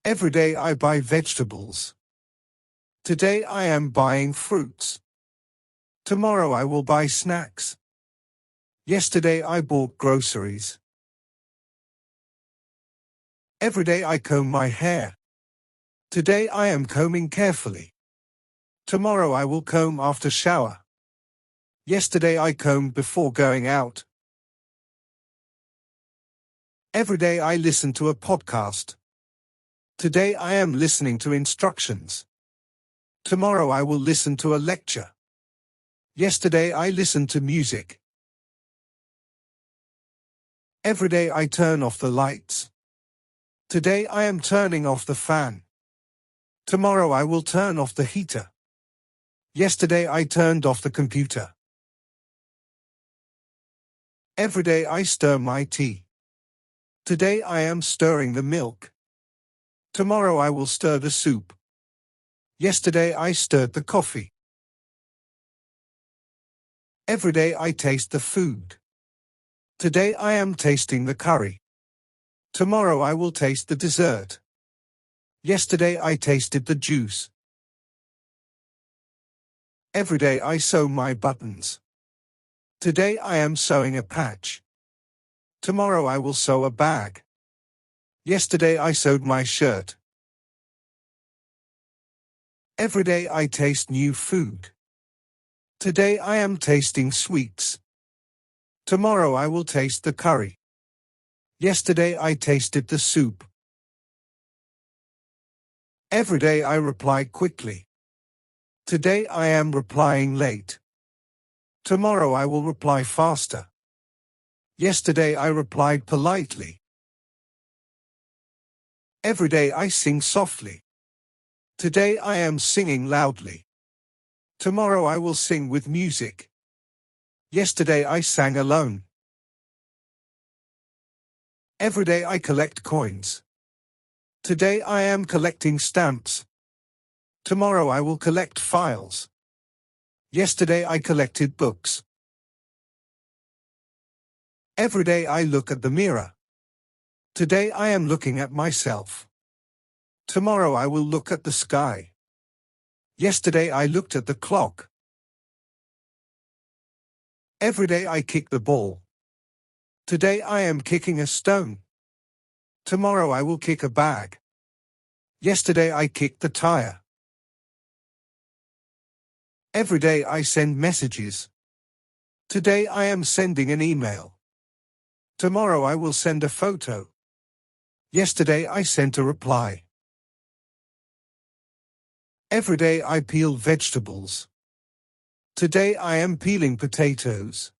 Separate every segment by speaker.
Speaker 1: Every day I buy vegetables. Today I am buying fruits. Tomorrow I will buy snacks. Yesterday I bought groceries. Every day I comb my hair. Today I am combing carefully. Tomorrow I will comb after shower. Yesterday I combed before going out. Every day I listen to a podcast. Today I am listening to instructions. Tomorrow I will listen to a lecture. Yesterday I listened to music. Every day I turn off the lights. Today I am turning off the fan. Tomorrow I will turn off the heater. Yesterday I turned off the computer. Every day I stir my tea. Today I am stirring the milk. Tomorrow I will stir the soup. Yesterday I stirred the coffee. Every day I taste the food. Today I am tasting the curry. Tomorrow I will taste the dessert. Yesterday I tasted the juice. Every day I sew my buttons. Today I am sewing a patch. Tomorrow I will sew a bag. Yesterday I sewed my shirt. Every day I taste new food. Today I am tasting sweets. Tomorrow I will taste the curry. Yesterday I tasted the soup. Every day I reply quickly. Today I am replying late. Tomorrow I will reply faster. Yesterday I replied politely. Every day I sing softly. Today I am singing loudly. Tomorrow I will sing with music. Yesterday I sang alone. Every day I collect coins. Today I am collecting stamps. Tomorrow I will collect files. Yesterday I collected books. Every day I look at the mirror. Today I am looking at myself. Tomorrow I will look at the sky. Yesterday I looked at the clock. Every day I kick the ball. Today I am kicking a stone. Tomorrow I will kick a bag. Yesterday I kicked the tire. Every day I send messages. Today I am sending an email. Tomorrow I will send a photo. Yesterday I sent a reply. Every day I peel vegetables. Today I am peeling potatoes.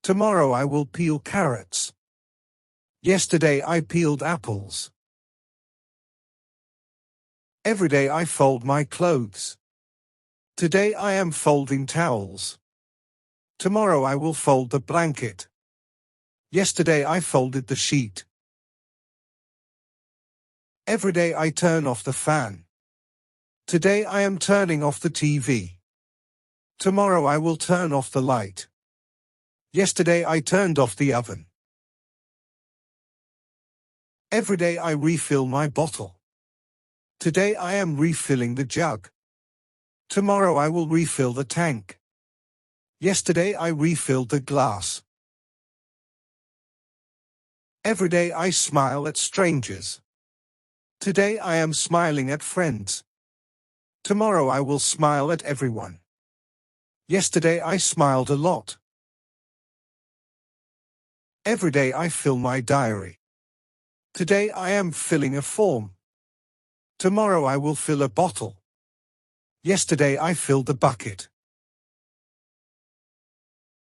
Speaker 1: Tomorrow I will peel carrots. Yesterday I peeled apples. Every day I fold my clothes. Today I am folding towels. Tomorrow I will fold the blanket. Yesterday I folded the sheet. Every day I turn off the fan. Today I am turning off the TV. Tomorrow I will turn off the light. Yesterday I turned off the oven. Every day I refill my bottle. Today I am refilling the jug. Tomorrow I will refill the tank. Yesterday I refilled the glass. Every day I smile at strangers. Today I am smiling at friends. Tomorrow I will smile at everyone. Yesterday I smiled a lot. Every day I fill my diary. Today I am filling a form. Tomorrow I will fill a bottle. Yesterday I filled the bucket.